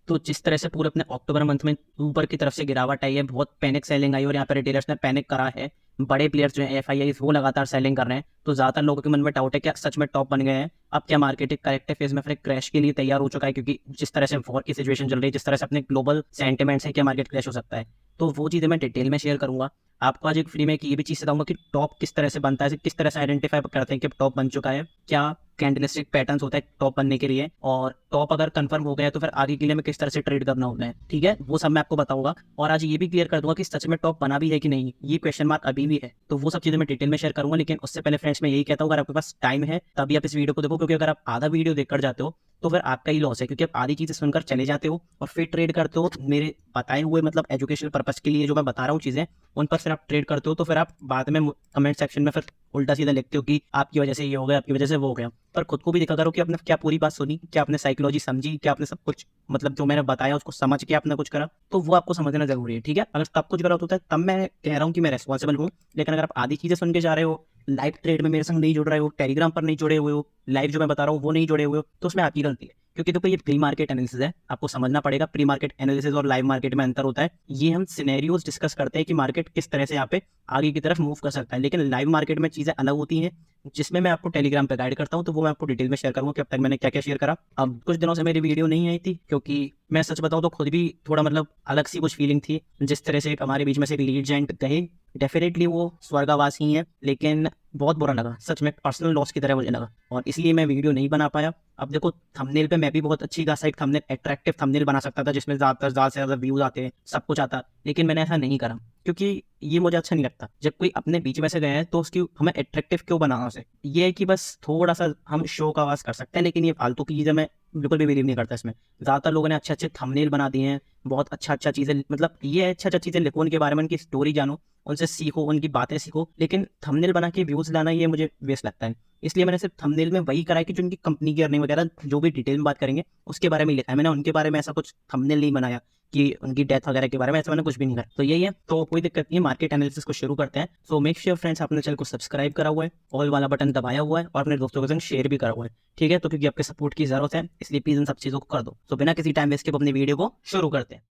तो जिस तरह से पूरे अपने अक्टूबर मंथ में ऊपर की तरफ से गिरावट आई है, बहुत पैनिक सेलिंग आई और यहाँ पर रिटेलर्स ने पैनिक करा है, बड़े प्लेयर्स जो हैं एफआईआई वो लगातार सेलिंग कर रहे हैं, तो ज़्यादातर लोगों के मन में डाउट है क्या सच में टॉप बन गए हैं, अब क्या मार्केट एक करेक्टिव फेज में फिर क्रैश के लिए तैयार हो चुका है, क्योंकि जिस तरह से वॉर की सिचुएशन चल रही है, जिस तरह से अपने ग्लोबल सेंटिमेंट्स है, क्या मार्केट क्रैश हो सकता है। तो वो चीज़ें मैं डिटेल में शेयर करूंगा आपको आज एक फ्री में, ये भी चीज़ बताऊंगा कि टॉप किस तरह से बनता है, किस तरह से आइडेंटिफाई करते हैं कि टॉप बन चुका है, क्या कैंडलस्टिक पैटर्न्स होता है टॉप बनने के लिए, और टॉप अगर कंफर्म हो गया तो फिर आगे के लिए मैं किस तरह से ट्रेड करना होता है। ठीक है, वो सब मैं आपको बताऊंगा और आज ये भी क्लियर कर दूंगा कि सच में टॉप बना भी है कि नहीं, ये क्वेश्चन मार्क अभी भी है। तो वो सब चीजें मैं डिटेल में शेयर करूंगा, लेकिन उससे पहले फ्रेंड्स मैं यही कहता हूँ, अगर आपके पास टाइम है तभी आप इस वीडियो को देखो, क्योंकि अगर आप आधा वीडियो देखकर जाते हो तो फिर आपका ही लॉस है, क्योंकि आप आधी चीजें सुनकर चले जाते हो और फिर ट्रेड करते हो मेरे बताए हुए मतलब एजुकेशनल पर्पज के लिए जो मैं बता रहा हूँ चीजें, उन पर फिर आप ट्रेड करते हो, तो फिर आप बाद में कमेंट सेक्शन में फिर उल्टा सीधा लिखते हो कि आपकी वजह से ये हो गया, आपकी वजह से वो हो गया। पर खुद को भी देखा करो कि आपने क्या पूरी बात सुनी, क्या आपने साइकोलॉजी समझी, क्या आपने सब कुछ मतलब जो मैंने बताया उसको समझ के आपने कुछ करा, तो वो आपको समझना जरूरी है। ठीक है, अगर तब कुछ गलत होता है तब मैं कह रहा हूँ कि मैं रेस्पॉन्सिबल हूँ, लेकिन अगर आप आधी चीजें सुन के जा रहे हो, लाइव ट्रेड में मेरे संग नहीं जुड़ रहे हो, टेलीग्राम पर नहीं जुड़े हुए हो, लाइव जो मैं बता रहा हूँ वो नहीं जुड़े हुए हो, तो उसमें आपकी गलती है। क्योंकि देखो ये प्री मार्केट एनालिसिस है, आपको समझना पड़ेगा प्री मार्केट एनालिसिस और लाइव मार्केट में अंतर होता है। ये हम सिनेरियोज डिस्कस करते हैं कि मार्केट किस तरह से यहाँ पे आगे की तरफ मूव कर सकता है, लेकिन लाइव मार्केट में चीजें अलग होती हैं, जिसमें मैं आपको टेलीग्राम पे गाइड करता हूँ, तो वो मैं आपको डिटेल में शेयर करूंगा कि अब तक मैंने क्या क्या शेयर करा। अब कुछ दिनों से मेरी वीडियो नहीं आई थी, क्योंकि मैं सच बताऊं तो खुद भी थोड़ा मतलब अलग सी कुछ फीलिंग थी, जिस तरह से एक हमारे बीच में से एक लीड जेंट गए, डेफिनेटली वो स्वर्गवास ही है, लेकिन बहुत बुरा लगा, सच में पर्सनल लॉस की तरह मुझे लगा, और इसलिए मैं वीडियो नहीं बना पाया। अब देखो थंबनेल पे मैं भी बहुत अच्छी खासा एक थंबनेल अट्रैक्टिव थंबनेल बना सकता था, जिसमें ज्यादा से ज्यादा व्यूज आते हैं, सब कुछ आता, लेकिन मैंने ऐसा नहीं करा, क्योंकि ये मुझे अच्छा नहीं लगता। जब कोई अपने बीच में से गया है तो उसकी हमें अट्रैक्टिव क्यों बनाना उसे, ये है कि बस थोड़ा सा हम शो का आवाज कर सकते हैं, लेकिन ये फालतू की चीजें मैं बिल्कुल भी बिलीव नहीं करता इसमें। ज्यादातर लोगों ने अच्छे अच्छे थंबनेल बना दिए हैं, बहुत अच्छा चीजें, मतलब ये अच्छा चीजें लिखो, उनके बारे में उनकी स्टोरी जानो, उनसे सीखो, उनकी बातें सीखो, लेकिन थंबनेल बना के व्यूज लाना ये मुझे वेस्ट लगता है। इसलिए मैंने सिर्फ थंबनेल में वही करा है कि जो उनकी कंपनी की अर्निंग वगैरह जो भी डिटेल में बात करेंगे उसके बारे में लिखा है, मैंने उनके बारे में ऐसा कुछ थंबनेल नहीं बनाया कि उनकी डेथ वगैरह के बारे में, ऐसा मैंने कुछ भी नहीं करा। तो यही है, तो कोई दिक्कत नहीं है, मार्केट एनालिसिस को शुरू करते हैं। सो मेक श्योर फ्रेंड्स आपने चैनल को सब्सक्राइब करा हुआ है, ऑल वाला बटन दबाया हुआ है और अपने दोस्तों के संग शेयर भी करा हुआ है। ठीक है, तो क्योंकि आपके सपोर्ट की जरूरत है, इसलिए प्लीज इन सब चीजों को कर दो। तो बिना किसी टाइम वेस्ट के अपनी वीडियो को शुरू करते हैं।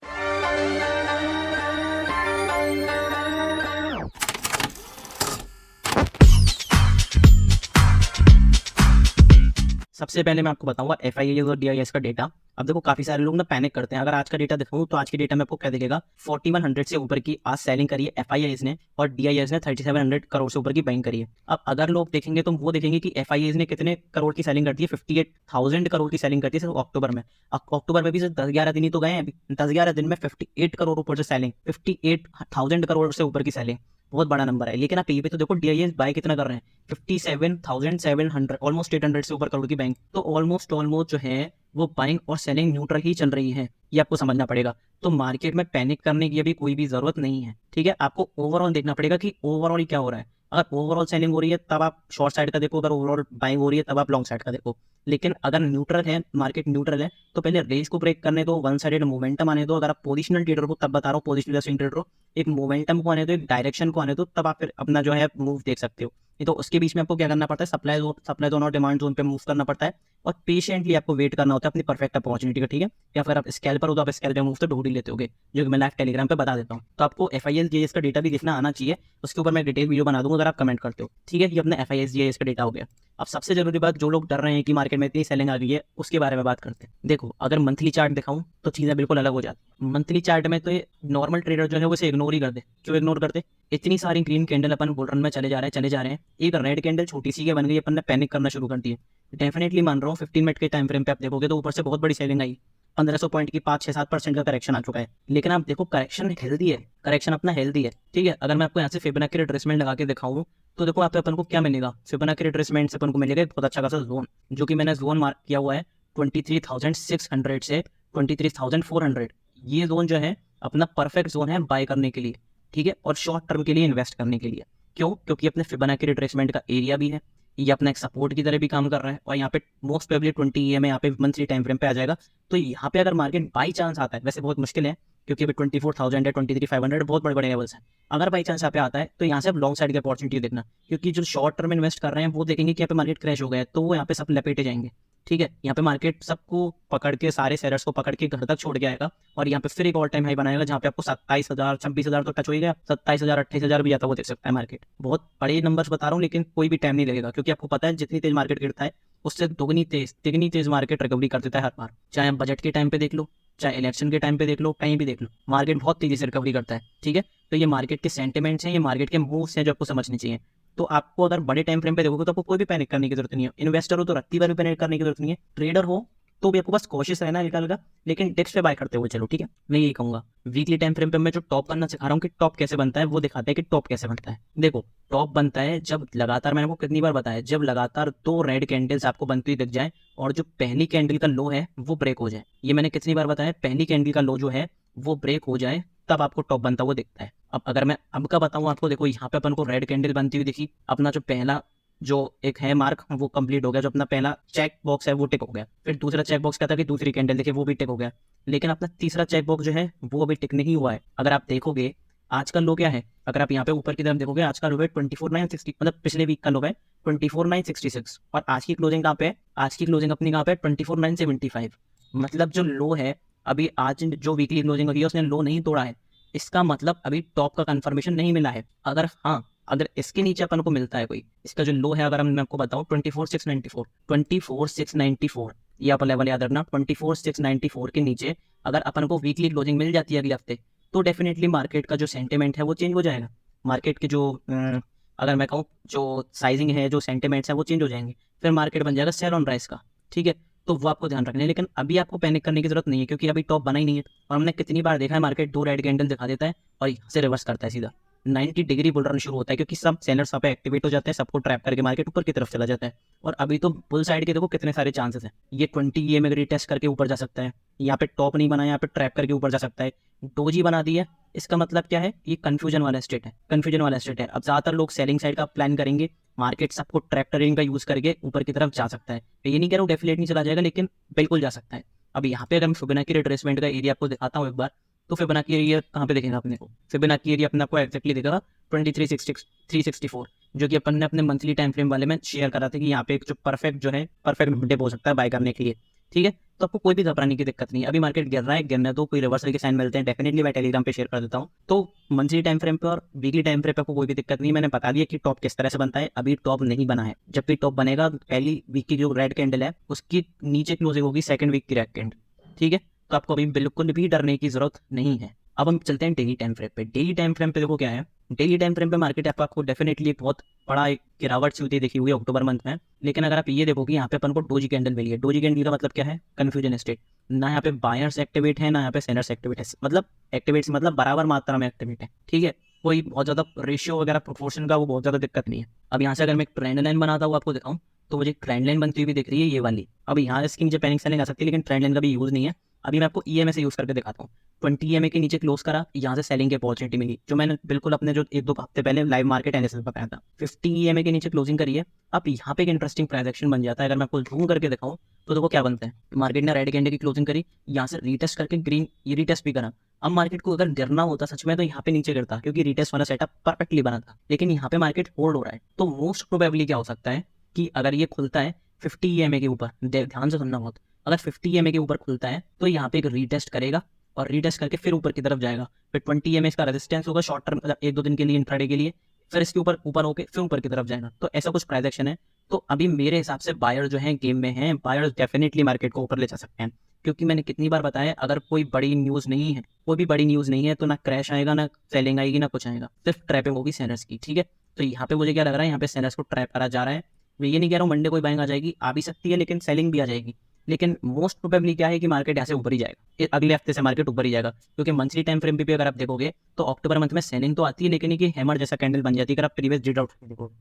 सबसे पहले मैं आपको बताऊंगा एफआईआई और डीआईएस का डेटा। अब देखो काफी सारे लोग ना पैनिक करते हैं, अगर आज का डेटा दिखाऊं तो आज के डेटा में आपको क्या दिखेगा, 4100 से ऊपर की आज सेलिंग करी है एफआईआई ने, और डीआईएस ने 3700 करोड़ से ऊपर की बाइंग करी है। अब अगर लोग देखेंगे तो वो देखेंगे कि एफआईआई ने कितने करोड़ की सेलिंग करती है, 58,000 करोड़ की सेलिंग करती है सिर्फ अक्टूबर में। अक्टूबर में भी सिर्फ 10-11 दिन ही तो गए हैं, 10-11 दिन में 58 करोड़ ऊपर से सेलिंग, 58,000 करोड़ से ऊपर की सेलिंग, बहुत बड़ा नंबर है। लेकिन आप ये भी तो देखो डीआईएस बाय कितना कर रहे हैं, 57,700, ऑलमोस्ट 800 से ऊपर करोड़ की बैंक, तो ऑलमोस्ट जो है वो बाइंग और सेलिंग न्यूट्रल ही चल रही है, ये आपको समझना पड़ेगा। तो मार्केट में पैनिक करने की अभी कोई भी जरूरत नहीं है। ठीक है, आपको ओवरऑल देखना पड़ेगा कि ओवरऑल क्या हो रहा है। अगर ओवरऑल सेलिंग हो रही है तब आप शॉर्ट साइड का देखो, अगर ओवरऑल बाइंग हो रही है तब आप लॉन्ग साइड का देखो। लेकिन अगर न्यूट्रल है, मार्केट न्यूट्रल है, तो पहले रेस को ब्रेक करने दो, वन साइडेड मोमेंटम आने दो। अगर आप पोजिशनल ट्रेडर को, तब बता रहा हूँ पोजिशनल स्विंग ट्रेडर को, एक मोमेंटम को आने दो, एक डायरेक्शन को आने दो, तब आप फिर अपना जो है मूव देख सकते हो। नहीं तो उसके बीच में आपको क्या करना पड़ता है, सप्लाई जोन और डिमांड जोन पे मूव करना पड़ता है, और पेशेंटली आपको वेट करना होता है अपनी परफेक्ट अपॉर्चुनिटी का। ठीक है, या फिर आप स्कैल्पर हो तो आप स्कैल्पर मूव तो ढूंढ ही लेते होगे, जो कि मैं लाइव टेलीग्राम पे बता देता हूँ। तो आपको एफआईएस जीएस का डेटा भी देखना आना चाहिए, उसके ऊपर मैं डिटेल वीडियो बना दूंगा अगर आप कमेंट करते हो। ठीक है, ये अपना एफआईएस जीएस का डेटा हो गया। अब सबसे जरूरी बात, जो लोग डर रहे हैं कि मार्केट में इतनी सेलिंग आ गई है, उसके बारे में बात करते हैं। देखो अगर मंथली चार्ट दिखाऊं तो चीजें बिल्कुल अलग हो जाती है। मंथली चार्ट में तो ये नॉर्मल ट्रेडर जो है वो इसे इग्नोर ही कर दे। क्यों इग्नोर करते, इतनी सारी ग्रीन कैंडल अपन बुल रन में चले जा रहे हैं, एक रेड कैंडल छोटी सी के बन गई, अपन ने पैनिक करना शुरू कर दिया। डेफिनेटली मान रहा हूँ 15 मिनट के टाइम फ्रेम पे आप देखोगे तो ऊपर से बहुत बड़ी सेलिंग आई, 1500 पॉइंट की 5-6-7% का करेक्शन आ चुका है। लेकिन आप देखो करेक्शन हेल्दी है, करेक्शन अपना हेल्दी है। ठीक है, अगर मैं आपको यहाँ से फिबोनाची रिट्रेसमेंट लगा के दिखाऊं तो देखो आप अपन को क्या मिलेगा, फिबोनाची रिट्रेसमेंट से अपन को मिलेगा बहुत अच्छा खासा जोन, जो कि मैंने जोन मार्क किया हुआ है 23,600 से 23,400। ये जोन जो है अपना परफेक्ट जोन है बाय करने के लिए। ठीक है, और शॉर्ट टर्म के लिए इन्वेस्ट करने के लिए। क्यों, क्योंकि अपने फिबोनाची रिट्रेसमेंट का एरिया भी है, ये अपना एक सपोर्ट की तरह भी काम कर रहा है, और यहाँ पे मोस्ट प्रोबेबली 20 EMA यहाँ पे मंथली टाइम फ्रेम पे आ जाएगा। तो यहाँ पे अगर मार्केट बाई चांस आता है, वैसे बहुत मुश्किल है, क्योंकि अभी 24,000 है, 23,500 बहुत बड़े बड़े लेवल्स हैं। अगर बाई चांस यहाँ पे आता है तो यहाँ से आप लॉन्ग साइड की अपॉर्चुनिटी देखना, क्योंकि जो शॉर्ट टर्म इन्वेस्ट कर रहे हैं वो देखेंगे कि यहाँ पे मार्केट क्रैश हो गया है, तो वो यहाँ पे सब लपेटे जाएंगे। ठीक है, यहाँ पे मार्केट सबको पकड़ के, सारे सेलर्स को पकड़ के घर तक छोड़ के आएगा और यहाँ पे फिर एक ऑल टाइम हाई बनाएगा, जहाँ पे आपको 27,000 26,000 तो टच हो गया, 27,000 28,000 भी जाता हुआ देख सकता है मार्केट। बहुत बड़े नंबर्स बता रहा हूँ, लेकिन कोई भी टाइम नहीं लगेगा, क्योंकि आपको पता है जितनी तेज मार्केट गिरता है उससे दुगनी तेज तिगनी तेज मार्केट रिकवरी कर देता है हर बार। चाहे आप बजट के टाइम पे देख लो, चाहे इलेक्शन के टाइम पे देख लो, कहीं भी देख लो, मार्केट बहुत तेजी से रिकवरी करता है। ठीक है, तो ये मार्केट के सेंटिमेंट्स हैं, ये मार्केट के मूव्स हैं जो आपको समझने चाहिए। तो आपको अगर बड़े टाइम फ्रेम पे देखोगे तो आपको कोई भी पैनिक करने की जरूरत नहीं है। इन्वेस्टर हो तो रत्ती बार भी पैनिक करने की जरूरत नहीं है, ट्रेडर हो तो भी आपको बस कोशिश रहना है हल्का, लेकिन डेस्क पे बाय करते हुए चलो। ठीक है, मैं यही कहूंगा। वीकली टाइम फ्रेम पे मैं जो टॉप करना सिखा रहा हूँ कि टॉप कैसे बनता है, वो दिखाते हैं कि टॉप कैसे बनता है। देखो, टॉप बनता है जब लगातार, मैंने आपको कितनी बार बताया, जब लगातार 2 रेड कैंडल्स आपको बनती हुई दिख जाए और जो पहली कैंडल का लो है वो ब्रेक हो जाए। ये मैंने कितनी बार बताया, पहली कैंडल का लो जो है वो ब्रेक हो जाए तब आपको टॉप बनता हुआ दिखता है। अब अगर मैं अब का बताऊं आपको, देखो यहाँ पे अपन को रेड कैंडल बनती हुई दिखी, अपना जो पहला जो एक है मार्क वो कंप्लीट हो गया, जो अपना पहला चेक बॉक्स है वो टिक हो गया। फिर दूसरा चेक बॉक्स कहता है कि दूसरी कैंडल देखिए वो भी टिक हो गया, लेकिन अपना तीसरा चेक बॉक्स जो है वो अभी टिक नहीं हुआ है। अगर आप देखोगे आज का लो क्या है, अगर आप यहाँ पे ऊपर की तरफ देखोगे, आज का लो है 24,960, मतलब पिछले वीक का लो है 24,966, और आज की क्लोजिंग कहाँ पे है, आज की क्लोजिंग अपनी कहाँ पे है 24,975। मतलब जो लो है अभी, आज जो वीकली क्लोजिंग हुई है उसने लो नहीं तोड़ा है, इसका मतलब अभी टॉप का कंफर्मेशन नहीं मिला है। अगर हाँ, अगर इसके नीचे अपन को मिलता है कोई, इसका जो लो है अगर मैं आपको बताऊं 24,694, 24,694, ये आप लेवल याद रखना, 24,694 के नीचे अगर अपन को वीकली क्लोजिंग मिल जाती है अगले हफ्ते, तो डेफिनेटली मार्केट का जो सेंटिमेंट है वो चेंज हो जाएगा। मार्केट के जो अगर मैं कहूँ जो साइजिंग है, जो सेंटिमेंट्स है वो चेंज हो जाएंगे, फिर मार्केट बन जाएगा सेल ऑन राइज का। ठीक है, तो वो आपको ध्यान रखना है, लेकिन अभी आपको पैनिक करने की जरूरत नहीं है, क्योंकि अभी टॉप बना ही नहीं है। और हमने कितनी बार देखा है, मार्केट 2 रेड कैंडल दिखा देता है और यहाँ से रिवर्स करता है सीधा 90 डिग्री बुल रन शुरू होता है, क्योंकि सब सेलर्स वहाँ पे एक्टिवेट हो जाते हैं, सबको ट्रैप करके मार्केट ऊपर की तरफ चला जाता है। और अभी तो बुल साइड के देखो कितने सारे चांसेस हैं, ये 20 EMA में रिटेस्ट करके ऊपर जा सकता है, यहाँ पे टॉप नहीं बना, यहाँ पे ट्रैप करके ऊपर जा सकता है, डोजी बना दी है। इसका मतलब क्या है, ये कंफ्यूजन वाला स्टेट है, कंफ्यूजन वाला स्टेट है। अब ज्यादातर लोग सेलिंग साइड का प्लान करेंगे, मार्केट सबको ट्रैप ट्रेडिंग का यूज करके ऊपर की तरफ जा सकता है। ये नहीं कह रहा हूँ डेफिनेटली नहीं चला जाएगा, लेकिन बिल्कुल जा सकता है। अब यहाँ पे अगर मैं फिबोनाची रिट्रेसमेंट का एरिया आपको दिखाता हूँ एक बार, तो फिबोनाची एरिया कहाँ पे देखेगा अपने को, फिबोनाची एरिया अपने आपको एक्जैक्टली देखेगा 23,364, जो कि अपन ने अपने मंथली टाइम फ्रेम वाले में शेयर करा था कि यहाँ पे एक जो परफेक्ट जो है परफेक्ट डिप हो सकता है बाय करने के लिए। ठीक है, तो आपको कोई भी घबराने की दिक्कत नहीं है। अभी मार्केट गिर रहा है, गिरना तो कोई रिवर्सल के साइन मिलते हैं डेफिनेटली मैं टेलीग्राम पे शेयर कर देता हूँ। तो मंथली टाइम फ्रेम पे और वीकली टाइम फ्रेम पे आपको कोई भी दिक्कत नहीं है, मैंने बता दिया कि टॉप किस तरह से बनता है। अभी टॉप नहीं बना है, जब भी टॉप बनेगा पहली वीक की जो रेड कैंडल है उसकी नीचे क्लोजिंग होगी सेकंड वीक की रेड कैंडल। ठीक है, तो आपको अभी बिल्कुल भी डरने की जरूरत नहीं है। अब हम चलते हैं डेली टाइम फ्रेम पे। डेली टाइम फ्रेम पे देखो क्या है, डेली टाइम फ्रेम पे मार्केट आपको डेफिनेटली एक बहुत बड़ा एक गिरावट सी होती देखी हुई है अक्टूबर मंथ में। लेकिन अगर आप ये देखोगे यहाँ पे अपन को डोजी कैंडल मिली है, डोजी कैंडल का मतलब क्या है, कंफ्यूजन स्टेट। ना यहाँ पे बायर्स एक्टिवेट है, ना यहाँ पे सेलर्स एक्टिवेट है, मतलब एक्टिवेट मतलब बराबर मात्रा में एक्टिवेट है। ठीक है, कोई बहुत ज्यादा रेशियो वगैरह प्रोपोर्शन का वो बहुत ज्यादा दिक्कत नहीं है। अब यहाँ से अगर मैं एक ट्रेंड लाइन बनाता हूँ आपको दिखाऊँ, तो मुझे ट्रेंड लाइन बनती हुई भी दिख रही है ये वाली। अब यहाँ इसकी नीचे पैनिक सेलिंग आ सकती है, लेकिन ट्रेंड लाइन का भी यूज नहीं है। अभी मैं आपको EMA से यूज करके दिखाता हूँ। 20 EMA के नीचे क्लोज करा, यहाँ से सेलिंग की अपॉर्चुनिटी मिली, जो मैंने बिल्कुल अपने जो 1-2 हफ्ते पहले लाइव मार्केट एनालिसिस में बताया था। 50 EMA के नीचे क्लोजिंग करिए, अब यहाँ पे एक इंटरेस्टिंग ट्रांजैक्शन बन जाता है। अगर मैं आपको जूम करके दिखाऊँ तो देखो क्या बनता है, मार्केट ने रेड कैंडल की क्लोजिंग करी, यहाँ से रीटेस्ट करके ग्रीन ये रीटेस्ट भी करा। अब मार्केट को अगर गिरना होता सच में तो यहाँ पे नीचे गिरता, क्योंकि रीटेस्ट वाला सेटअप परफेक्टली बना था, लेकिन यहाँ पे मार्केट होल्ड हो रहा है। तो मोस्ट प्रोबेबली क्या हो सकता है कि अगर ये खुलता है 50 EMA के ऊपर, ध्यान से सुनना बहुत, अगर 50 EMA के ऊपर खुलता है तो यहाँ पे एक रीटेस्ट करेगा और रीटेस्ट करके फिर ऊपर की तरफ जाएगा। फिर 20 EMA इसका रेजिस्टेंस होगा शॉर्ट टर्म, मतलब 1-2 दिन के लिए, इंट्राडे के लिए, फिर इसके ऊपर ऊपर होके फिर ऊपर की तरफ जाएगा। तो ऐसा कुछ ट्रांजैक्शन है। तो अभी मेरे हिसाब से बायर जो है गेम में है, बायर डेफिनेटली मार्केट को ऊपर ले जा सकते हैं, क्योंकि मैंने कितनी बार बताया अगर कोई बड़ी न्यूज नहीं है, कोई भी बड़ी न्यूज नहीं है, तो ना क्रैश आएगा, ना सेलिंग आएगी, ना कुछ आएगा, सिर्फ ट्रैपिंग होगी सेलर्स की। ठीक है, तो यहाँ पे मुझे क्या लग रहा है, यहाँ पे सेलर्स को ट्रैप करा जा रहा है। मैं ये नहीं कह रहा हूँ मंडे कोई बाइंग आ जाएगी, आ भी सकती है, लेकिन सेलिंग भी आ जाएगी। लेकिन मोस्ट प्रोबेबली क्या है कि मार्केट यहाँ से ऊपर ही जाएगा, अगले हफ्ते से मार्केट ऊपर ही जाएगा, क्योंकि मंथली टाइम फ्रेम पे भी अगर आप देखोगे तो अक्टूबर मंथ में सेलिंग तो आती है, लेकिन ये हैमर जैसा कैंडल बन जाती है। अगर आप previous date out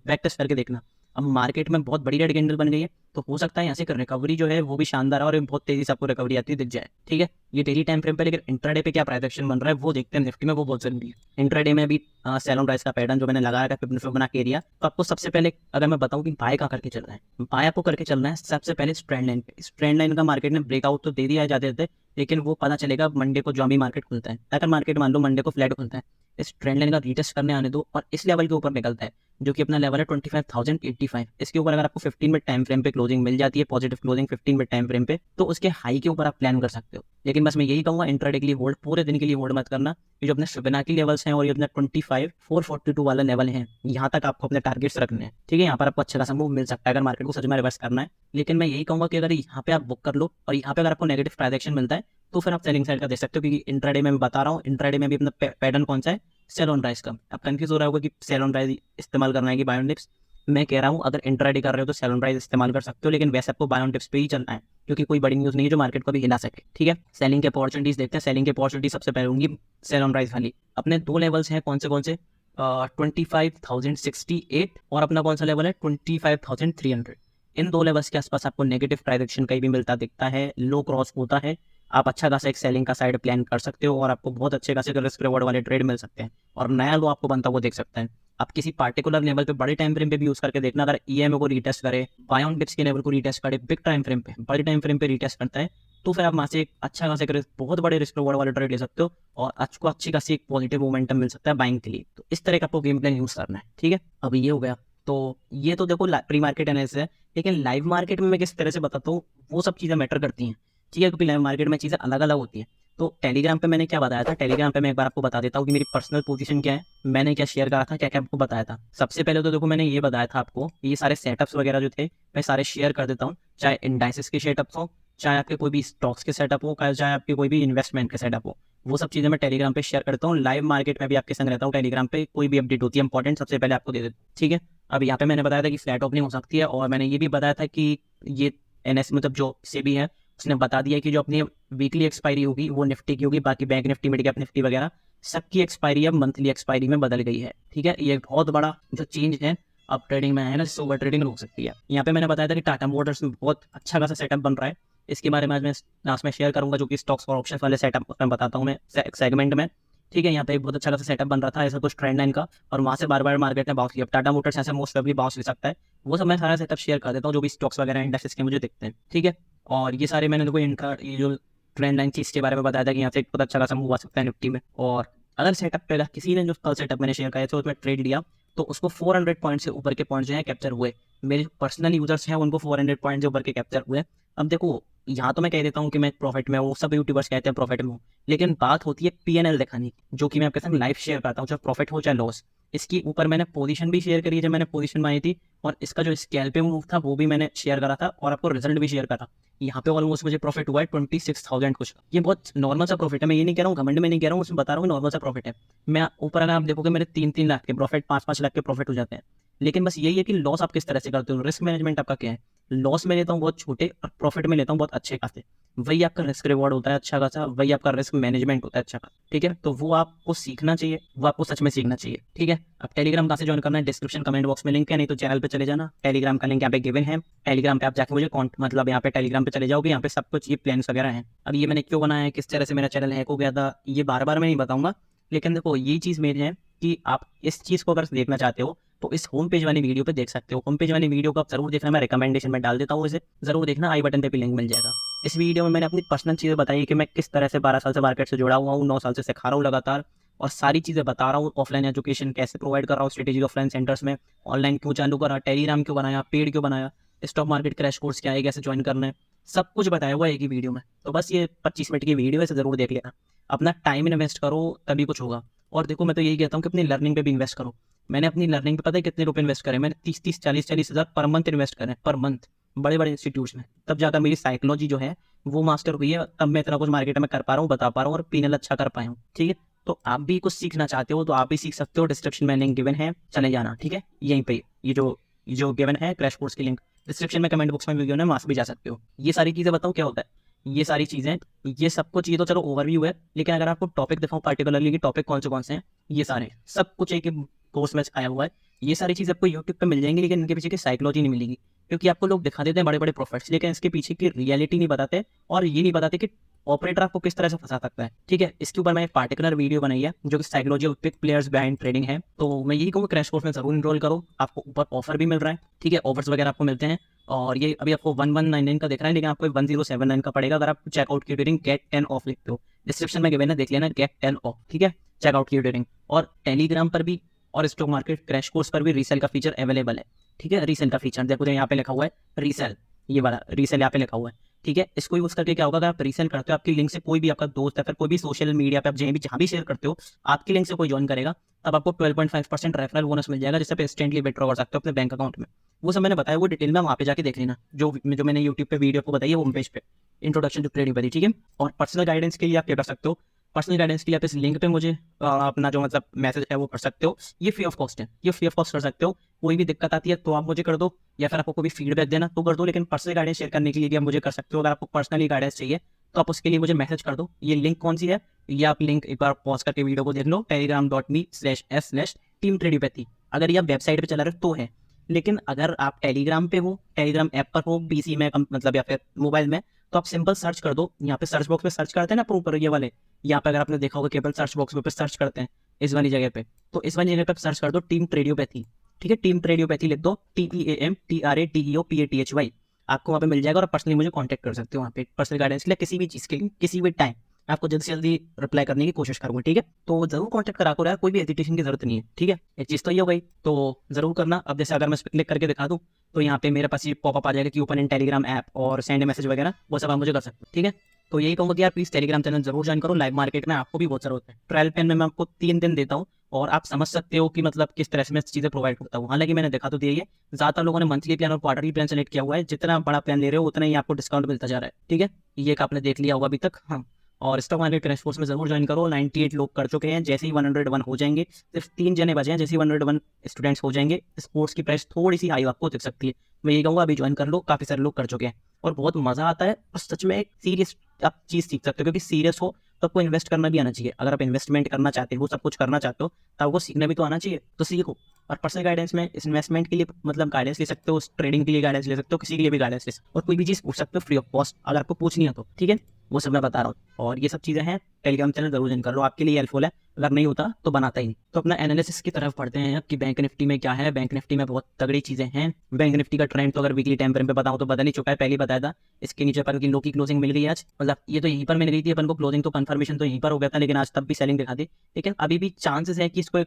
back test करके देखना, अब मार्केट में बहुत बड़ी रेड कैंडल बन गई है, तो हो सकता है यहाँ से रिकवरी जो है वो भी शानदार है और बहुत तेजी से आपको रिकवरी आती दिख जाए। ठीक है, ये डेली टाइम फ्रेम पे, लेकिन इंट्राडे पे क्या प्राइजेक्शन बन रहा है वो देखते हैं निफ्टी में, वो बहुत जरूरी है। इंट्राडे में भी सेल ऑन राइज का पैटर्न जो मैंने लगा रखा है बना के एरिया, तो आपको सबसे पहले अगर मैं बताऊं कि बाय कहाँ करके चल रहा है, बाय आपको करके चलना है सबसे पहले इस ट्रेंड लाइन पे। इस ट्रेंड लाइन का मार्केट ने ब्रेकआउट तो दे दिया है जाते जाते, लेकिन वो पता चलेगा मंडे को जो भी मार्केट खुलता है। अगर मार्केट मान लो मंडे को फ्लैट खुलता है, इस ट्रेंड लाइन का रीटेस्ट करने आने दो और इस लेवल के ऊपर निकलता है, जो कि अपना लेवल है 25,085। इसके ऊपर अगर आपको 15 मिनट टाइम फ्रेम पे क्लोजिंग मिल जाती है, positive closing 15 minute time frame पे, तो उसके हाई के ऊपर आप प्लान कर सकते हो। लेकिन बस मैं यही कहूँगा, इंट्राडे के लिए होल्ड, पूरे दिन के लिए होल्ड मत करना। ये जो अपने फिबोनाची लेवल्स हैं और ये अपना 25,442 वाला लेवल है, यहाँ तक आपको अपने टारगेट्स रखने हैं, ठीक है। यहाँ पर आपको अच्छा खासा मूव मिल सकता है अगर मार्केट को सच में रिवर्स करना है। लेकिन मैं यही कहूँगा कि अगर यहाँ पे आप बुक कर लो और यहाँ पे अगर आपको नेगेटिव ट्रांजैक्शन मिलता है, तो फिर आप सेलिंग साइड का देख सकते हो, क्योंकि इंट्राडे में मैं बता रहा हूँ, इंट्राडे में भी अपना पैटर्न कौन सा है, सेल ऑन राइज का। अब कंफ्यूज हो रहा होगा कि सेल ऑन राइज इस्तेमाल करना है कि बाय ऑन डिप्स। मैं कह रहा हूँ अगर इंट्राडे कर रहे हो तो सेल ऑन प्राइस इस्तेमाल कर सकते हो, लेकिन वैसे आपको बाय ऑन डिप्स पे ही चलना है, क्योंकि कोई बड़ी न्यूज़ नहीं है जो मार्केट को भी हिला सके, ठीक है। सेलिंग के अपॉर्चुनिटीज देखते हैं। सेलिंग के अपॉर्चुनिटी सबसे पहले होंगी सेल ऑन प्राइस वाली। अपने दो लेवल्स हैं, कौन से 25,068 और अपना कौन सा लेवल है 25,300। इन दो लेवल्स के आसपास आपको नेगेटिव ट्रांजैक्शन कहीं भी मिलता दिखता है, लो क्रॉस होता है, आप अच्छा खासा एक सेलिंग का साइड प्लान कर सकते हो और आपको बहुत अच्छे खासे रिस्क रिवॉर्ड वाले ट्रेड मिल सकते हैं और नया लो आपको बनता हुआ देख सकता है। आप किसी पार्टिकुलर लेवल पे बड़े टाइम फ्रेम पे भी यूज करके देखना, अगर ईएमए को रीटेस्ट करे, बाय ऑन डिप्स के लेवल को रीटेस्ट करे, बिग टाइम फ्रेम पे, बड़े टाइम फ्रेम पे रीटेस्ट करता है, तो फिर आप वहाँ से एक अच्छा खासा बहुत बड़े रिस्क रिवॉर्ड वाले ट्रेड ले सकते हो और आपको अच्छी खासी एक पॉजिटिव मोमेंटम मिल सकता है बाइंग के लिए। तो इस तरह का आपको गेम प्लान यूज करना है, ठीक है। अब ये हो गया, तो ये तो देखो प्री मार्केट एनालिसिस है, लेकिन लाइव मार्केट में मैं किस तरह से बताता हूँ, वो सब चीज़ें मैटर करती हैं, ठीक है, क्योंकि लाइव मार्केट में चीज़ें अलग अलग होती हैं। तो टेलीग्राम पे मैंने क्या बताया था, टेलीग्राम पे मैं एक बार आपको बता देता हूँ कि मेरी पर्सनल पोजीशन क्या है, मैंने क्या शेयर करा था, क्या क्या आपको बताया था। सबसे पहले तो देखो मैंने ये बताया था आपको, ये सारे सेटअप्स वगैरह जो थे मैं सारे शेयर कर देता हूँ, चाहे इंडाइसिस के सेटअप्स हो, चाहे आपके कोई भी स्टॉक्स के सेटअप हो, चाहे आपके कोई भी इन्वेस्टमेंट के सेटअप हो, वो सब चीज़ें मैं टेलीग्राम पे शेयर करता हूँ। लाइव मार्केट में भी आपके संग रहता हूँ टेलीग्राम पे, कोई भी अपडेट होती है इंपॉर्टेंट सबसे पहले आपको दे देता हूँ, ठीक है। अब यहाँ पे मैंने बताया था कि फ्लैट ओपनिंग हो सकती है और मैंने ये भी बताया था कि ये एनएस मतलब जो सेबी है उसने बता दिया कि जो अपनी वीकली एक्सपायरी होगी वो निफ्टी की होगी, बाकी bank Nifty, mid cap Nifty वगैरह सबकी एक्सपायरी अब मंथली एक्सपायरी में बदल गई है, ठीक है। ये एक बहुत बड़ा जो चेंज है अब ट्रेडिंग में है ना, जिससे ओवर ट्रेडिंग रोक सकती है। यहाँ पे मैंने बताया था कि टाटा मोटर्स में बहुत अच्छा खासा सेटअप बन रहा है, इसके बारे में आज मैं लास्ट में शेयर करूंगा, जो कि स्टॉक्स और ऑप्शंस वाले सेटअप में बताता हूँ मैं सेगमेंट में, ठीक है। यहाँ पे एक बहुत अच्छा खासा सेटअप बन रहा था ऐसा कुछ ट्रेंड लाइन का, और वहाँ से बार बार मार्केट ने बाउंस किया। टाटा मोटर्स ऐसे मोस्ट प्रोबेबली बाउंस ले सकता है, वो सब मैं सारा सेटअप शेयर कर देता हूँ, जो भी स्टॉक्स वगैरह इंडेक्सेस के मुझे दिखते हैं, ठीक है। और ये सारे मैंने देखो ये जो ट्रेंड लाइन चीज़ के बारे में बताया था कि यहाँ से एक बहुत अच्छा खासा मूव आ सकता है निफ्टी में। और अगर सेटअप पहला किसी ने जो कल सेटअप मैंने शेयर किया था उसमें ट्रेड लिया, तो उसको 400 पॉइंट से ऊपर के पॉइंट जो है कैप्चर हुए। मेरे पर्सनल यूजर्स हैं उनको 400 पॉइंट से ऊपर के कैप्चर हुए। अब देखो यहाँ तो मैं कह देता हूँ कि मैं प्रॉफिट में हूँ, सब यूट्यूबर्स कहते हैं प्रॉफिट में हूँ, लेकिन बात होती है पीएनएल दिखाने की, जो कि मैं आपके साथ लाइव शेयर करता हूँ, चाहे प्रॉफिट हो चाहे लॉस। इसके ऊपर मैंने पोजीशन भी शेयर करी है जब मैंने पोजीशन बनाई थी, और इसका जो स्केल पे मूव था वो भी मैंने शेयर करा था और आपको रिजल्ट भी शेयर करा। यहाँ पे ऑलमोस्ट मुझे प्रॉफिट हुआ है 26,000 कुछ। ये बहुत नॉर्मल सा प्रॉफिट है, मैं ये नहीं कह रहा हूँ घमंड में नहीं कह रहा हूँ, उसमें बता रहा हूँ नॉर्मल सा प्रॉफिट है। मैं ऊपर अगर आप देखोगे मेरे 3-3 लाख के प्रॉफिट, 5-5 लाख के प्रॉफिट हो जाते हैं। लेकिन बस यही है कि लॉस आप किस तरह से करते हो, रिस्क मैनेजमेंट आपका क्या है। लॉस में लेता हूँ बहुत छोटे और प्रॉफिट में लेता हूँ बहुत अच्छे खासे, वही आपका रिस्क रिवॉर्ड होता है अच्छा खासा, वही आपका रिस्क मैनेजमेंट होता है अच्छा खासा, ठीक है। तो वो आपको सीखना चाहिए, वो आपको सच में सीखना चाहिए, ठीक है। अब टेलीग्राम कहाँ से ज्वाइन करना है, डिस्क्रिप्शन कमेंट बॉक्स में लिंक है, नहीं तो चैनल पे चले जाना, टेलीग्राम का लिंक यहाँ पे गिवन है। टेलीग्राम पे आप जाके मुझे मतलब यहाँ पे टेलीग्राम पे चले जाओगे, यहाँ पे सब कुछ ये प्लान्स वगैरह हैं। अब ये मैंने क्यों बनाया है, किस तरह से मेरा चैनल हैक हो गया था, ये बार बार मैं नहीं बताऊंगा, लेकिन देखो ये चीज़ मेरी है कि आप इस चीज़ को अगर देखना चाहते हो तो इस होम पेज वाली वीडियो पे देख सकते हो। होम पेज वाली वीडियो को आप जरूर देखना, मैं रिकमेंडेशन में डाल देता हूँ, इसे जरूर देखना, आई बटन पे भी लिंक मिल जाएगा। इस वीडियो में मैंने अपनी पर्सनल चीज़ें बताई कि मैं किस तरह से 12 साल से मार्केट से जुड़ा हुआ हूँ, 9 साल से सिखा रहा हूँ लगातार, और सारी चीज़ें बता रहा हूँ। ऑफलाइन एजुकेशन कैसे प्रोवाइड कर रहा हूँ, स्ट्रेटेजी ऑफलाइन सेंटर्स में, ऑनलाइन क्यों चालू करा, टेलीग्राम क्यों बनाया, पेड क्यों बनाया, स्टॉक मार्केट क्रैश कोर्स क्या है, कैसे ज्वाइन करना है, सब कुछ बताया हुआ है एक ही वीडियो में। तो बस ये 25 मिनट की वीडियो है, इसे जरूर देख लेना। अपना टाइम इन्वेस्ट करो तभी कुछ होगा। और देखो मैं तो यही कहता हूँ कि अपनी लर्निंग पे भी इन्वेस्ट करो। मैंने अपनी लर्निंग पे पता है कितने रुपए इन्वेस्ट करे, मैंने 30-30, 40-40 हज़ार पर मंथ इन्वेस्ट करे, पर मंथ, बड़े बड़े इंस्टीट्यूट्स में। तब जाकर मेरी साइकोलॉजी जो है वो मास्टर हुई है, तब मैं इतना कुछ मार्केट में कर पा रहा हूँ, बता पा रहा हूँ और पीनल अच्छा कर पाया हूँ, ठीक है। तो आप भी कुछ सीखना चाहते हो तो आप भी सीख सकते हो, डिस्क्रिप्शन में लिंक गिवन है, चले जाना, ठीक है। यहीं पे ये जो गिवन है क्रैश कोर्स की लिंक डिस्क्रिप्शन में, कमेंट बॉक्स में भी गिवन है, वहां से भी जा सकते हो। ये सारी चीजें बताऊँ क्या होता है, ये सारी चीजें, ये सब कुछ, ये तो चलो ओवरव्यू है, लेकिन अगर आपको टॉपिक दिखाऊं पार्टिकुलरली कि टॉपिक कौन से हैं, ये सारे सब कुछ एक कोर्स में आया हुआ है। ये सारी चीज़ आपको यूट्यूब पे मिल जाएंगी, लेकिन इनके पीछे की साइकोलॉजी नहीं मिलेगी, क्योंकि आपको लोग दिखा देते हैं बड़े बड़े प्रॉफिट्स, लेकिन इसके पीछे की रियलिटी नहीं बताते, और ये नहीं बताते कि ऑपरेटर आपको किस तरह से फंसा सकता है, ठीक है। इसके ऊपर मैं एक पार्टिकुलर वीडियो बनाई है जो कि psychology of big players behind trading है। तो मैं यही कहूँगा क्रैश कोर्स में जरूर इनरोल करो, आपको ऊपर ऑफर भी मिल रहा है, ठीक है, ऑफर्स वगैरह आपको मिलते हैं। और ये अभी आपको 1199 का दिख रहा है, लेकिन आपको 1079 का पड़ेगा अगर आप चेकआउट की ड्यूरिंग गेट 10 ऑफ लिखते हो। डिस्क्रिप्शन में गिवन है, देख लेना, गेट 10 ऑफ, ठीक है, चेकआउट की ड्यूरिंग। और टेलीग्राम पर भी और स्टॉक मार्केट क्रैश कोर्स पर भी रीसेल का फीचर अवेलेबल है, ठीक है। रीसेल का फीचर देखो, यहाँ पे लिखा हुआ है रीसेल, ये वाला रीसेल यहाँ पे लिखा हुआ है, ठीक है। इसको यूज करके क्या होगा, अगर आप रीसेल करते हो, आपकी लिंक से कोई भी आपका दोस्त या फिर कोई भी सोशल मीडिया पे आप जहाँ भी शेयर करते हो, आपकी लिंक से कोई ज्वाइन करेगा, तब आपको 12.5% रेफरल बोनस मिल जाएगा, जिससे आप इंस्टेंटली विड्रॉ कर सकते हो अपने बैंक अकाउंट में। वो सब मैंने बताया, वो डिटेल में वहाँ पे जाके देख लेना, जो मैंने यूट्यूब पे वीडियो को बताई है होम पेज पे, इंट्रोडक्शन टू ट्रेडिंग पर, ठीक है। और पर्सनल गाइडेंस के लिए आप क्या कर सकते हो, पर्सनल गाइडेंस के लिए आप इस लिंक पे मुझे अपना जो मतलब मैसेज है वो कर सकते हो। ये फ्री ऑफ कॉस्ट है, ये फ्री ऑफ कॉस्ट कर सकते हो। कोई भी दिक्कत आती है तो आप मुझे कर दो, या फिर आपको कोई भी फीडबैक देना तो कर दो, लेकिन पर्सनल गाइडेंस शेयर करने के लिए भी आप मुझे कर सकते हो। अगर आपको पर्सनली गाइडेंस चाहिए तो आप उसके लिए मुझे मैसेज कर दो। ये लिंक कौन सी है, ये आप लिंक एक बार पॉज करके वीडियो को देख लो, telegram.me/s/teamtradipathy। अगर ये आप वेबसाइट पे चला रहे हो तो है, लेकिन अगर आप टेलीग्राम पे हो, टेलीग्राम ऐप पर हो, पीसी में मतलब या फिर मोबाइल में, तो आप सिंपल सर्च कर दो। यहाँ पे सर्च बॉक्स में सर्च करते हैं ना ऊपर ये वाले, यहाँ पे अगर आपने देखा होगा केवल सर्च बॉक्स में सर्च करते हैं इस वाली जगह पे, तो इस वाली जगह पे सर्च कर दो टीम ट्रेडियोपैथी, ठीक है। टीम ट्रेडियोपैथी लिख दो, TEAMTRADEOPATHY, आपको वहाँ पे मिल जाएगा। और पर्सनली मुझे कॉन्टैक्ट कर सकते हो वहाँ पे पर्सनल गाइडेंस के लिए, किसी भी चीज़ के लिए, किसी भी टाइम आपको जल्दी से जल्दी रिप्लाई करने की कोशिश करूंगा, ठीक है। तो जरूर कॉन्टैक्ट करा करो यार, कोई भी हेजिटेशन की जरूरत नहीं है, ठीक है। एक चीज़ तो ये हो गई, तो जरूर करना। अब जैसे अगर मैं इस पर क्लिक करके दिखा दूँ तो यहाँ पे मेरे पास ये पॉपअप आ जाएगा कि ओपन इन टेलीग्राम ऐप और सेंड मैसेज वगैरह, वो सब आप मुझे कर सकते हो, ठीक है। तो यही कहूँगा कि यार प्लीज टेलीग्राम चैनल जरूर ज्वाइन करो, लाइव मार्केट में आपको भी बहुत जरूरत है। ट्रायल प्लान में मैं आपको 3 दिन देता हूँ और आप समझ सकते हो कि मतलब किस तरह से मैं चीज़ें प्रोवाइड करता हूँ। हालांकि मैंने देखा तो दिया है, ज़्यादातर लोगों ने मंथली प्लान और क्वार्टरली प्लान सेलेक्ट किया हुआ है। जितना बड़ा प्लान ले रहे हो उतना ही आपको डिस्काउंट मिलता जा रहा है, ठीक है। ये आपने देख लिया होगा अभी तक, हाँ। और स्टॉक मार्केट क्रैश कोर्स में जरूर ज्वाइन करो। 98 लोग कर चुके हैं, जैसे ही 101 हो जाएंगे, सिर्फ 3 जने बचे हैं, जैसे ही 101 स्टूडेंट्स हो जाएंगे, इस कोर्स की प्राइस थोड़ी सी हाई आपको दिख सकती है। मैं ये कहूँगा अभी ज्वाइन कर लो, काफी सारे लोग कर चुके हैं और बहुत मजा आता है। और सच में एक सीरियस आप चीज सीख सकते हो, क्योंकि सीरियस हो तो आपको इन्वेस्ट करना भी आना चाहिए। अगर आप इन्वेस्टमेंट करना चाहते हो, सब कुछ करना चाहते हो, तो आपको सीखना भी तो आना चाहिए, तो सीखो। और पर्सनल गाइडेंस में इन्वेस्टमेंट के लिए मतलब गाइडेंस ले सकते हो, ट्रेडिंग के लिए गाइडेंस ले सकते हो, किसी के लिए भी गाइडेंस ले सकते हो, और कोई भी चीज़ पूछ सकते हो फ्री ऑफ कॉस्ट, अगर आपको पूछनी है तो, ठीक है। वो सब मैं बता रहा हूँ और ये सब चीज़ें हैं, टेलीग्राम चैनल जरूर ज्वाइन कर लो, आपके लिए हेल्पफुल है। अगर नहीं होता तो बनाता ही नहीं। तो अपना एनालिसिस की तरफ पढ़ते हैं अब कि बैंक निफ्टी में क्या है। बैंक निफ्टी में बहुत तगड़ी चीज़ें हैं। बैंक निफ्टी का ट्रेंड तो अगर वीकली टाइम फ्रेम पे बताऊँ तो बदल ही चुका है, पहले ही बताया था। इसके नीचे अपन की लो की क्लोजिंग मिल गई आज, मतलब ये तो यहीं पर मिल गई थी अपन को क्लोजिंग, तो कंफर्मेशन तो यहीं पर हो गया था, लेकिन आज तब भी सेलिंग दिखा दी, ठीक है। अभी भी चांसेस है कि इसको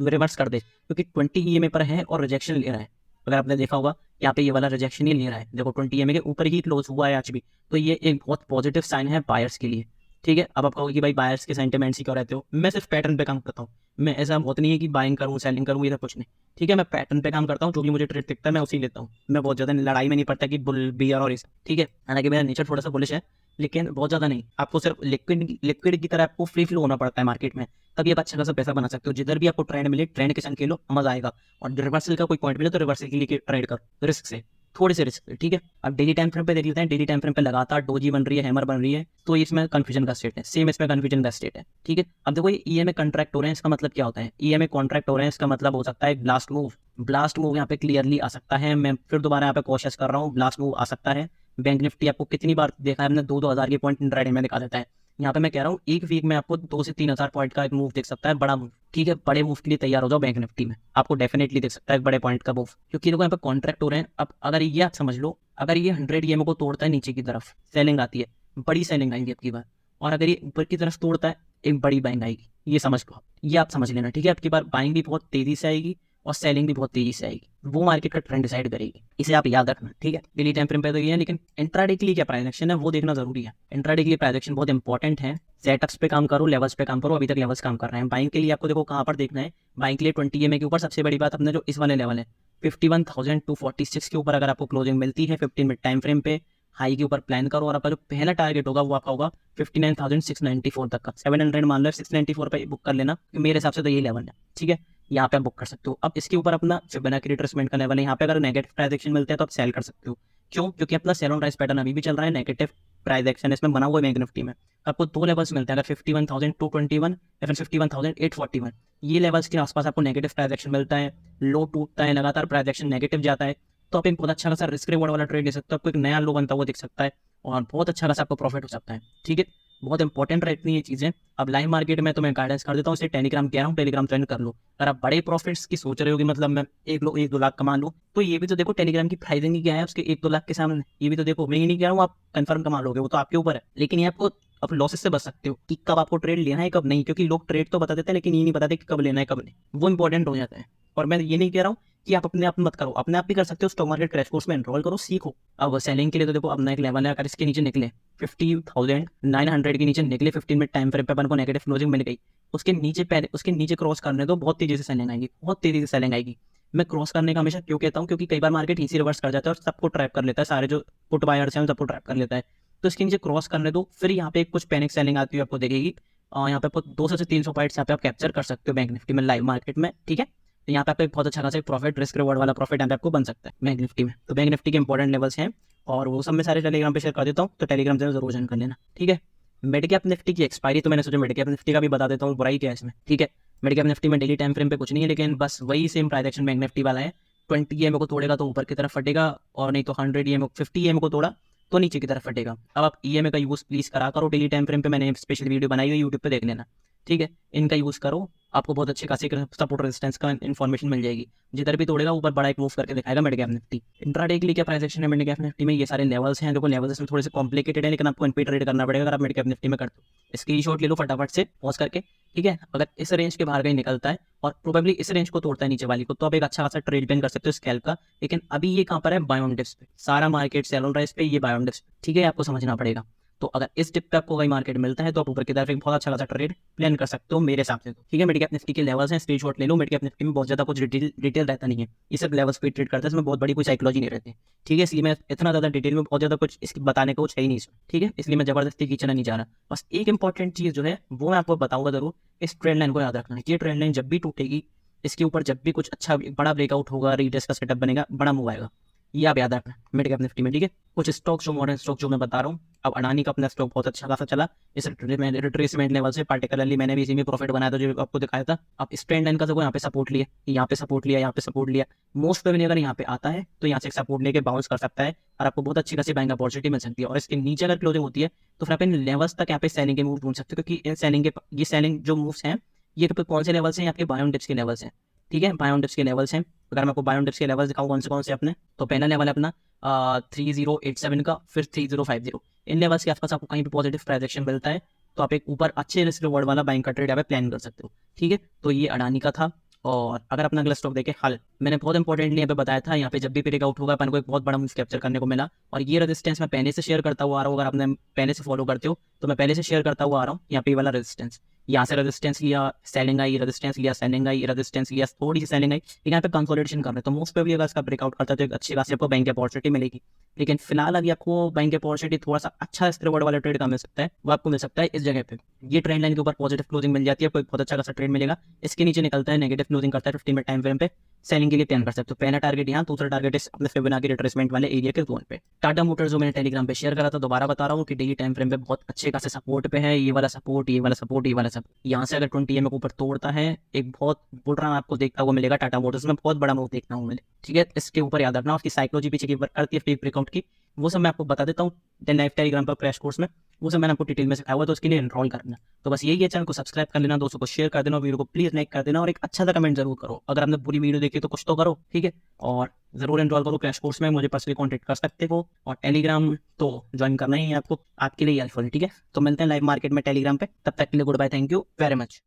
रिवर्स कर दे, क्योंकि 20 EMA पर है और रिजेक्शन ले रहा है। अगर आपने देखा होगा यहाँ पे ये वाला रिजेक्शन ही ले रहा है, देखो 20 EMA के ऊपर ही क्लोज हुआ है आज भी, तो ये एक बहुत पॉजिटिव साइन है बायर्स के लिए, ठीक है। अब आप कहोगे कि भाई बायर्स के सेंटिमेंट्स ही क्यों रहते हो, मैं सिर्फ पैटर्न पे काम करता हूँ। मैं ऐसा बहुत नहीं है कि बाइंग करूँ सेलिंग करूँ, ये सब कुछ नहीं, ठीक है। मैं पैटर्न पे काम करता हूँ, जो भी मुझे ट्रेड दिखता है मैं उसी लेता हूँ। मैं बहुत ज़्यादा लड़ाई में नहीं पड़ता कि बुल बियर और इस, ठीक है। हालांकि मेरा नेचर थोड़ा सा बुलिश है, लेकिन बहुत ज़्यादा नहीं। आपको सिर्फ लिक्विड की तरह आपको फ्री फ्लो होना पड़ता है मार्केट में, तभी आप अच्छा खासा पैसा बना सकते हो। जिधर भी आपको ट्रेंड मिले, ट्रेंड के संग खेलो, मजा आएगा। और रिवर्सल का कोई पॉइंट मिले तो रिवर्सल के लिए ट्रेड करो, रिस्क से, थोड़े से रिस्क, ठीक है। अब डेली टाइम फ्रेम पे देख लेते हैं। डेली टाइम फ्रेम पे लगातार डोजी बन रही है, हैमर बन रही है, तो इसमें कंफ्यूजन का स्टेट है, सेम इसमें कंफ्यूजन का स्टेट है, ठीक है। अब देखो ये EMA कॉन्ट्रैक्ट हो रहे हैं, इसका मतलब क्या होता है, EMA कॉन्ट्रैक्ट हो रहे हैं, इसका मतलब हो सकता है ब्लास्ट मूव। ब्लास्ट मूव यहाँ पे क्लियरली आ सकता है। मैं फिर दोबारा यहाँ पे कोशिश कर रहा हूँ, ब्लास्ट मूव आ सकता है। बैंक निफ्टी आपको कितनी बार देखा है हमने, 2-2 हज़ार के पॉइंट इंट्राडे में दिखा देता है। यहाँ पे मैं कह रहा हूँ एक वीक में आपको 2 से 3 हज़ार पॉइंट का एक मूव दिख सकता है, बड़ा मूव, ठीक है। बड़े मूव के लिए तैयार हो जाओ, बैंक निफ्टी में आपको डेफिनेटली दिख सकता है एक बड़े पॉइंट का मूव, क्योंकि देखो यहाँ पे कॉन्ट्रैक्ट हो रहे हैं। अब अगर ये आप समझ लो, अगर ये 100 EMA को तोड़ता है, नीचे की तरफ सेलिंग आती है, बड़ी सेलिंग आएगी आपकी बार। और अगर ये ऊपर की तरफ तोड़ता है, एक बड़ी बाइंग आएगी, ये समझ लो, ये आप समझ लेना, ठीक है। आपकी बार बाइंग भी बहुत तेजी से आएगी और सेलिंग भी बहुत तेजी से आएगी, वो मार्केट का ट्रेंड डिसाइड करेगी, इसे आप याद रखना, ठीक है। डेली टाइम फ्रेम पे तो ये है, लेकिन इंट्राडे के लिए क्या प्राइस एक्शन है वो देखना जरूरी है। इंट्राडे के लिए प्राइस एक्शन बहुत इंपॉर्टेंट है। सेटअप्स पे काम करो, लेवल्स पे काम करो, अभी तक लेवल्स काम कर रहे हैं। बाइंग के लिए आपको देखो कहाँ पर देखना है, बाइंग के लिए 20 EMA के ऊपर सबसे बड़ी बात अपने जो इस वाले लेवल है 51,246 के ऊपर अगर आपको क्लोजिंग मिलती है 15 मिनट टाइम फ्रेम पे, हाई के ऊपर प्लान करो। और आपका जो पहला टारगेट होगा वो आपका होगा 59,694 तक का, 700 मान लो 694 पे बुक कर लेना, मेरे हिसाब से तो यही लेवल है, ठीक है। यहाँ पे आप बुक कर सकते हो। अब इसके ऊपर अपना फिबोनाची रिट्रेसमेंट का लेवल है, यहाँ पे अगर नेगेटिव प्राइस एक्शन मिलता है तो आप सेल कर सकते हो। क्यों? क्योंकि अपना सेल ऑन राइज पैटर्न अभी भी चल रहा है, नेगेटिव प्राइस एक्शन इसमें बना हुआ है बैंक निफ्टी में। आपको 2 लेवल्स मिलते हैं, अगर 51,221 या फिर 51,841, ये लेवल्स के आसपास आपको नेगेटिव प्राइस एक्शन मिलता है, लो टूटता है, लगातार प्राइस एक्शन नेगेटिव जाता है, तो आप एक बहुत अच्छा खासा रिस्क रिवॉर्ड वाला ट्रेड ले सकते हो। आपको एक नया लो बनता हुआ दिख सकता है और बहुत अच्छा खासा आपको प्रॉफिट हो सकता है। ठीक है, बहुत इंपॉर्टेंट रहती हैं ये चीज़ें। अब लाइव मार्केट में तो मैं गाइडेंस कर देता हूँ, इसलिए टेलीग्राम कह रहा हूँ, टेलीग्राम ज्वाइन कर लो। अगर आप बड़े प्रॉफिट्स की सोच रहे हो कि मतलब मैं 1-2 लाख कमा लूँ, तो ये भी तो देखो टेलीग्राम की प्राइसिंग ही क्या है उसके 1-2 लाख के सामने। ये भी तो देखो, मैं ये नहीं कह रहा हूँ आप कंफर्म कमा लोगे, वो तो आपके ऊपर है, लेकिन ये आपको आप लॉसेस से बच सकते हो कि कब आपको ट्रेड लेना है कब नहीं, क्योंकि लोग ट्रेड तो बता देते हैं लेकिन ये नहीं बताते कि कब लेना है कब नहीं, वो इंपॉर्टेंट हो जाता है। और मैं ये नहीं कह रहा हूँ कि आप अपने आप मत करो, अपने आप भी कर सकते हो, स्टॉक मार्केट क्रैश कोर्स में एनरोल करो, सीखो। अब सेलिंग के लिए तो देखो अपना एक लेवल है, अगर इसके नीचे निकले 50,900 के नीचे निकले 15 मिनट टाइम फ्रेम पे अपन को नेगेटिव क्लोजिंग मिल गई, उसके नीचे पहले उसके नीचे क्रॉस करने तो बहुत तेजी से सेलिंग आएगी, बहुत तेजी से सेलिंग आएगी। मैं क्रॉस करने का हमेशा क्यों कहता हूँ, क्योंकि कई बार मार्केट इसी रिवर्स कर जाता है और सबको ट्रैप कर लेता है, सारे जो पुट बायर्स हैं सबको ट्रैप कर लेता है। तो इसके नीचे क्रॉस करने दो, फिर यहाँ पे कुछ पैनिक सेलिंग आती है आपको दिखेगी, और यहाँ पे आपको 200 से 300 पॉइंट्स यहाँ पे आप कैप्चर कर सकते हो बैंक निफ्टी में लाइव मार्केट में। ठीक है, तो यहाँ पे आपको एक बहुत अच्छा खासा प्रॉफिट, रिस्क रिवॉर्ड वाला प्रॉफिट यहाँ पे आपको बन सकता है बैंक निफ्टी में। तो बैंक निफ्टी के इंपॉर्टेंट लेवल्स हैं और वो सब मैं सारे टेलीग्राम पे शेयर कर देता हूँ, तो टेलीग्राम चैनल जरूर ज्वाइन कर लेना। ठीक है, मिड कैप निफ्टी की एक्सपायरी तो मैंने सोचा मिड कैप निफ्टी का भी बता देता हूँ, बुराई क्या है इसमें। ठीक है, मिड कैप निफ्टी में डेली टाइम फ्रेम पे कुछ नहीं है, लेकिन बस वही same price action bank Nifty वाला है। 20 EMA को तोड़ेगा तो ऊपर की तरफ फटेगा, और नहीं तो 100 EMA 50 EMA को तोड़ा तो नीचे की तरफ फटेगा। अब आप EMA का यूज़ प्लीज़ करा करो डेली टाइम फ्रेम पे, मैंने स्पेशल वीडियो बनाई हुई यूट्यूब पे देख लेना। ठीक है, इनका यूज़ करो, आपको बहुत अच्छी खासी सपोर्ट रेजिस्टेंस का इन्फॉर्मेशन मिल जाएगी। जिधर भी तोड़ेगा ऊपर बड़ा एक मूव करके दिखाएगा मिड कैप निफ्टी। इंट्राडे के लिए क्या प्राइस एक्शन है मिड कैप निफ्टी में, ये सारे लेवल्स हैं। देखो लेवल्स में थोड़े से कॉम्प्लिकेटेड है, लेकिन आपको इन पे ट्रेड करना पड़ेगा अगर आप मिड कैप निफ्टी में करते हो। स्क्रीनशॉट ले लो फटाफट से पॉज करके। ठीक है, अगर इस रेंज के बाहर कहीं निकलता है और प्रोबेबली इस रेंज को तोड़ता है नीचे वाली को, तो आप एक अच्छा खासा ट्रेड पेन कर सकते हो स्कैल्प का। लेकिन अभी ये कहाँ पर है, बाय ऑन डिप्स पे, सारा मार्केट सेल हो रहा है इस पे, ये बाय ऑन डिप्स पे। ठीक है, आपको समझना पड़ेगा। तो अगर इस टिप पे आपको वही मार्केट मिलता है तो आप ऊपर की तरफ एक बहुत अच्छा खासा ट्रेड प्लान कर सकते हो मेरे हिसाब से। तो ठीक है, मिड कैप निफ्टी के लेवल्स हैं, स्क्रीनशॉट ले लो। मिड कैप निफ्टी में बहुत ज्यादा कुछ डिटेल रहता नहीं है, ये सब लेवल्स पे ट्रेड करता है, इसमें बहुत बड़ी कोई साइकोलॉजी नहीं रहती। ठीक है, इसलिए मैं इतना ज्यादा डिटेल में बहुत ज्यादा कुछ इसकी बताने को कुछ है ही नहीं इसमें। ठीक है, इसलिए मैं जबरदस्ती खींचना नहीं चाह रहा। बस एक इंपॉर्टेंट चीज जो है वो मैं आपको बताऊंगा जरूर, इस ट्रेंड लाइन को याद रखना है। ये ट्रेंड लाइन जब भी टूटेगी, इसके ऊपर जब भी कुछ अच्छा बड़ा ब्रेकआउट होगा, रिटेस्ट का सेटअप बनेगा, बड़ा मूव आएगा, ये आप याद रखना मिड कैप निफ्टी में। ठीक है, कुछ स्टॉक जो मॉडर्न स्टॉक जो मैं बता रहा हूँ, अब अडानी का अपना स्टॉक बहुत अच्छा खासा चला इस रिट्रेसमेंट लेवल से, पार्टिकुलरली मैंने भी इसी में प्रॉफिट बनाया था जो आपको दिखाया था। अब इस ट्रेंड लाइन का देखो, यहाँ पे सपोर्ट लिया, यहाँ पे सपोर्ट लिया, यहाँ पे सपोर्ट लिया, मोस्ट प्रोबेबली अगर यहाँ पे आता है तो यहाँ से सपोर्ट लेके बाउंस कर सकता है और आपको बहुत अच्छी खासी बाइंग अपॉर्चुनिटी मिल सकती है। और इसके नीचे अगर क्लोजिंग होती है तो फिर आप इन लेवल्स तक यहाँ पे सेलिंग के मूव ढूंढ सकते हो, क्योंकि इन सेलिंग के ये सेलिंग जो मूव्स हैं ये कौन से लेवल्स हैं, आपके बाय ऑन डिप्स के लेवल्स हैं। ठीक है, बाय ऑन डिप्स के लेवल्स हैं। अगर मैं आपको बाय ऑन डिप्स के लेवल्स दिखाऊं कौन से अपने, तो पहला लेवल है अपना 3087 का, फिर 3050। इन लेवल्स के आसपास आपको कहीं भी पॉजिटिव प्राइस एक्शन मिलता है तो आप एक ऊपर अच्छे रिस्क रिवॉर्ड वाला बाइंग का ट्रेड यहाँ पे प्लान कर सकते हो। ठीक है, तो ये अडानी का था। और अगर अपना अगला स्टॉक देखें, हाल मैंने बहुत इंपॉर्टेंटली यहाँ पे बताया था, यहाँ पे जब भी ब्रेकआउट होगा अपन को एक बहुत बड़ा मूव कैप्चर करने को मिला। और ये रेजिस्टेंस मैं पहले से शेयर करता हुआ आ रहा हूँ, अगर आपने पहले से फॉलो करते हो तो मैं पहले से शेयर करता हुआ आ रहा हूँ। यहाँ पे वाला रेजिस्टेंस, यहाँ से रेजिस्टेंस लिया, सेलिंग आई, रेजिस्टेंस लिया, सेलिंग आई, रेजिस्टेंस लिया, थोड़ी सी सेलिंग आई, लेकिन यहाँ पे कंसोलिडेशन कर रहे हैं। तो मोस्ट पे भी अगर इसका ब्रेकआउट करता है तो एक अच्छी खासी आपको बैंक की अपॉर्चुनिटी मिलेगी। लेकिन फिलहाल अभी आपको बैंक की अपॉर्चुनिटी थोड़ा सा अच्छा रिवॉर्ड वाला ट्रेड का मिल सकता है, वो आपको मिल सकता है इस जगह पे। ये ट्रेंड लाइन के ऊपर पॉजिटिव क्लोजिंग मिल जाती है, आपको एक बहुत अच्छा खासा ट्रेड मिलेगा। इसके नीचे निकलता है, नेगेटिव क्लोजिंग करता है 15 मिनट टाइम फ्रेम पे, सेलिंग के लिए प्लान कर सकते हो। पहला टारगेट यहाँ, दूसरा टारगेट इस अपने फिबोनाची रिट्रेसमेंट वाले एरिया के जोन पे। टाटा मोटर्स जो मैंने टेलीग्राम पे शेयर करा था, दोबारा बता रहा हूँ कि डेली टाइम फ्रेम पे बहुत अच्छे खासे सपोर्ट पे है। ये वाला सपोर्ट, ये वाला सपोर्ट, ये वाला सपोर्ट, यहाँ से अगर 20 EMA को ऊपर तोड़ता है, एक बहुत बुल रन आपको देखता हुआ मिलेगा टाटा मोटर्स में, बहुत बड़ा मूव देखना हुआ मिले। ठीक है, इसके ऊपर याद रखना, उसकी साइकोलॉजी पीछे की वर्क करती है फेक ब्रेकआउट की, वो सब मैं आपको बता देता हूँ लाइव टेलीग्राम पर क्रैश कोर्स में, वो सब मैंने आपको डिटेल में सिखाया हुआ, तो उसके लिए एनरोल करना। तो बस यही है, चैनल को सब्सक्राइब कर लेना, दोस्तों को शेयर कर देना, वीडियो को प्लीज लाइक कर देना और एक अच्छा सा कमेंट जरूर करो। अगर आपने पूरी वीडियो देखी तो कुछ तो करो। ठीक है, और जरूर एनरोल करो क्रैश कोर्स में, मुझे पर्सनली कॉन्टेक्ट कर सकते हो। और टेलीग्राम तो ज्वाइन करना ही है आपको, आपके लिए हेल्पफुल। ठीक है, तो मिलते हैं लाइव मार्केट में टेलीग्राम पे, तब तक के लिए goodbye, thank you very much.